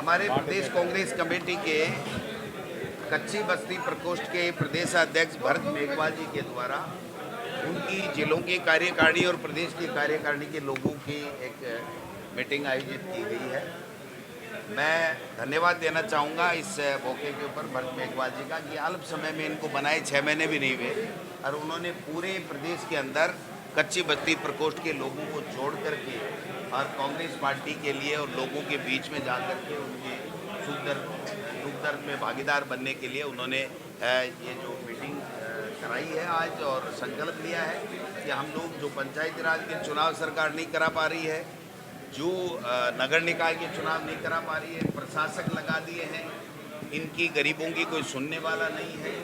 हमारे प्रदेश कांग्रेस कमेटी के कच्ची बस्ती प्रकोष्ठ के प्रदेश अध्यक्ष भरत मेघवाल जी के द्वारा उनकी जिलों की कार्यकारिणी और प्रदेश की कार्यकारिणी के लोगों की एक मीटिंग आयोजित की गई है। मैं धन्यवाद देना चाहूँगा इस मौके के ऊपर भरत मेघवाल जी का कि अल्प समय में इनको बनाए 6 महीने भी नहीं हुए और उन्होंने पूरे प्रदेश के अंदर कच्ची बस्ती प्रकोष्ठ के लोगों को जोड़ करके और कांग्रेस पार्टी के लिए और लोगों के बीच में जा कर के उनके दुख दर्द में भागीदार बनने के लिए उन्होंने ये जो मीटिंग कराई है आज और संकल्प लिया है कि हम लोग जो पंचायती राज के चुनाव सरकार नहीं करा पा रही है, जो नगर निकाय के चुनाव नहीं करा पा रही है, प्रशासक लगा दिए हैं, इनकी गरीबों की कोई सुनने वाला नहीं है,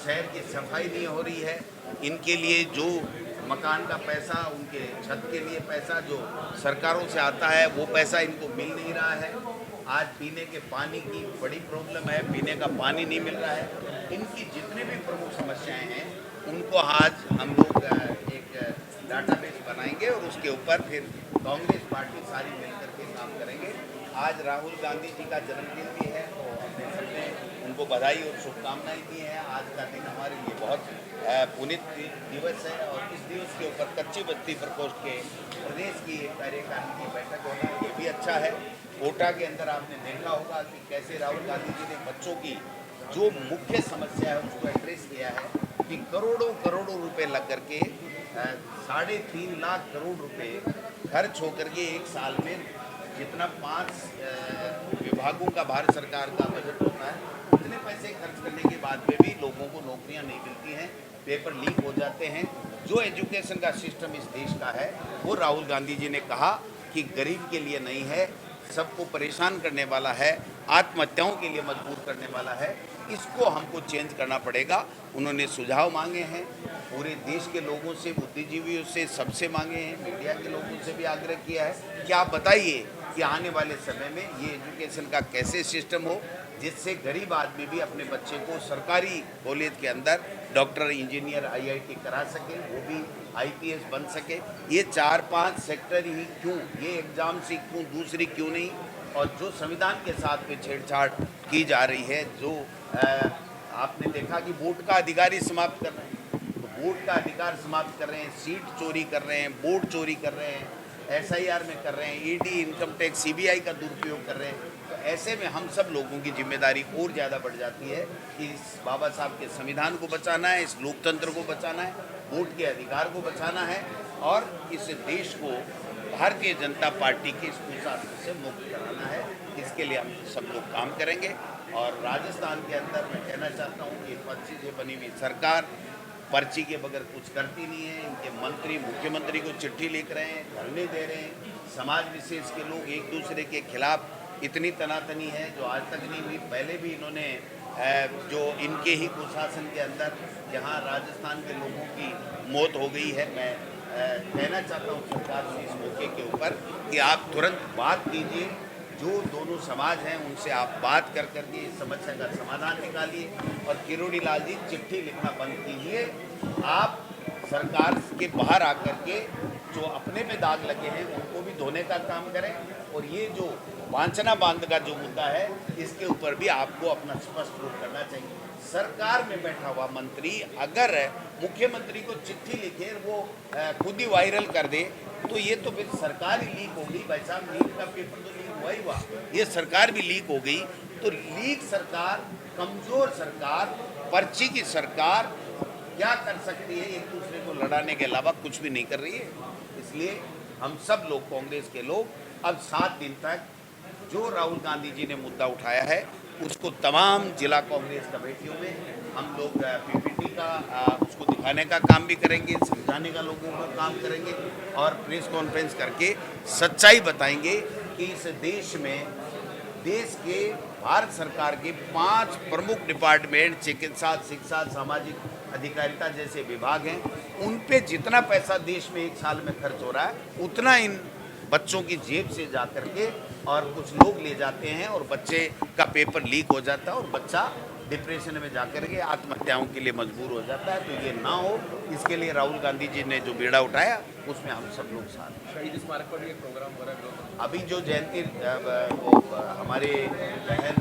शहर की सफाई नहीं हो रही है, इनके लिए जो मकान का पैसा, उनके छत के लिए पैसा जो सरकारों से आता है वो पैसा इनको मिल नहीं रहा है। आज पीने के पानी की बड़ी प्रॉब्लम है, पीने का पानी नहीं मिल रहा है। इनकी जितने भी प्रमुख समस्याएं हैं उनको आज हम लोग एक डाटाबेस बनाएंगे और उसके ऊपर फिर कांग्रेस पार्टी सारी मिलकर के काम करेंगे। आज राहुल गांधी जी का जन्मदिन भी है तो हमने सबने उनको बधाई और शुभकामनाएं दी हैं। आज का दिन हमारे लिए बहुत पुनीत दिवस है और इस दिवस के ऊपर कच्ची बस्ती प्रकोष्ठ के प्रदेश की कार्यकारिणी की बैठक होना ये भी अच्छा है। कोटा के अंदर आपने देखा होगा कि कैसे राहुल गांधी जी ने बच्चों की जो मुख्य समस्या है उसको एड्रेस किया है कि करोड़ों करोड़ों रुपए लग करके 3.5 लाख करोड़ रुपए खर्च होकर के एक साल में जितना 5 विभागों का भारत सरकार का बजट होता है उतने पैसे खर्च करने के बाद में भी लोगों को नौकरियां नहीं मिलती हैं, पेपर लीक हो जाते हैं। जो एजुकेशन का सिस्टम इस देश का है वो राहुल गांधी जी ने कहा कि गरीब के लिए नहीं है, सबको परेशान करने वाला है, आत्महत्याओं के लिए मजबूर करने वाला है, इसको हमको चेंज करना पड़ेगा। उन्होंने सुझाव मांगे हैं, पूरे देश के लोगों से, बुद्धिजीवियों से, सबसे मांगे हैं, मीडिया के लोगों से भी आग्रह किया है कि आप बताइए कि आने वाले समय में ये एजुकेशन का कैसे सिस्टम हो जिससे गरीब आदमी भी अपने बच्चे को सरकारी कॉलेज के अंदर डॉक्टर, इंजीनियर, IIT करा सके, वो भी IPS बन सके। ये 4-5 सेक्टर ही क्यों, ये एग्ज़ाम से क्यों, दूसरी क्यों नहीं? और जो संविधान के साथ में छेड़छाड़ की जा रही है, जो आपने देखा कि वोट का अधिकार ही समाप्त कर रहे हैं, तो वोट का अधिकार समाप्त कर रहे हैं, सीट चोरी कर रहे हैं, वोट चोरी कर रहे हैं, SIR में कर रहे हैं, ED, इनकम टैक्स, CBI का दुरुपयोग कर रहे हैं। तो ऐसे में हम सब लोगों की जिम्मेदारी और ज़्यादा बढ़ जाती है कि इस बाबा साहब के संविधान को बचाना है, इस लोकतंत्र को बचाना है, वोट के अधिकार को बचाना है और इस देश को भारतीय जनता पार्टी के इस कुशासन से मुक्त कराना है। इसके लिए हम सब लोग काम करेंगे। और राजस्थान के अंदर मैं कहना चाहता हूँ कि पर्ची से बनी हुई सरकार पर्ची के बगैर कुछ करती नहीं है। इनके मंत्री मुख्यमंत्री को चिट्ठी लिख रहे हैं, धरने दे रहे हैं, समाज विशेष के लोग एक दूसरे के खिलाफ इतनी तनातनी है जो आज तक नहीं हुई। पहले भी इन्होंने जो इनके ही कुशासन के अंदर जहां राजस्थान के लोगों की मौत हो गई है, मैं कहना चाहता हूं सरकार से इस मौके के ऊपर कि आप तुरंत बात कीजिए, जो दोनों समाज हैं उनसे आप बात कर करके इस समस्या का समाधान निकालिए। और किरोड़ी लाल जी, चिट्ठी लिखना बंद कीजिए, आप सरकार के बाहर आकर के जो अपने पे दाग लगे हैं उनको भी धोने का काम करें। और ये जो वांछना बांध का जो मुद्दा है इसके ऊपर भी आपको अपना स्पष्ट रूप करना चाहिए। सरकार में बैठा हुआ मंत्री अगर मुख्यमंत्री को चिट्ठी लिखे, वो खुद ही वायरल कर दे, तो ये तो फिर सरकार ही लीक होगी। भाई साहब, लीक का पेपर तो लीक हुआ ही हुआ, ये सरकार भी लीक हो गई। तो लीक सरकार, कमजोर सरकार, पर्ची की सरकार क्या कर सकती है? एक दूसरे को लड़ाने के अलावा कुछ भी नहीं कर रही है। इसलिए हम सब लोग, कांग्रेस के लोग, अब 7 दिन तक जो राहुल गांधी जी ने मुद्दा उठाया है उसको तमाम जिला कांग्रेस कमेटियों में हम लोग PPT का उसको दिखाने का काम भी करेंगे, समझाने का लोगों को काम करेंगे और प्रेस कॉन्फ्रेंस करके सच्चाई बताएंगे कि इस देश में, देश के भारत सरकार के 5 प्रमुख डिपार्टमेंट, चिकित्सा, शिक्षा, सामाजिक अधिकारिता जैसे विभाग हैं, उन पे जितना पैसा देश में एक साल में खर्च हो रहा है उतना इन बच्चों की जेब से जा कर के और कुछ लोग ले जाते हैं और बच्चे का पेपर लीक हो जाता है और बच्चा डिप्रेशन में जाकर के आत्महत्याओं के लिए मजबूर हो जाता है। तो ये ना हो, इसके लिए राहुल गांधी जी ने जो बेड़ा उठाया उसमें हम सब लोग साथ हैं। शहीद स्मारक पर भी एक प्रोग्राम हो रहा है। अभी जो जयंती वो हमारे बहन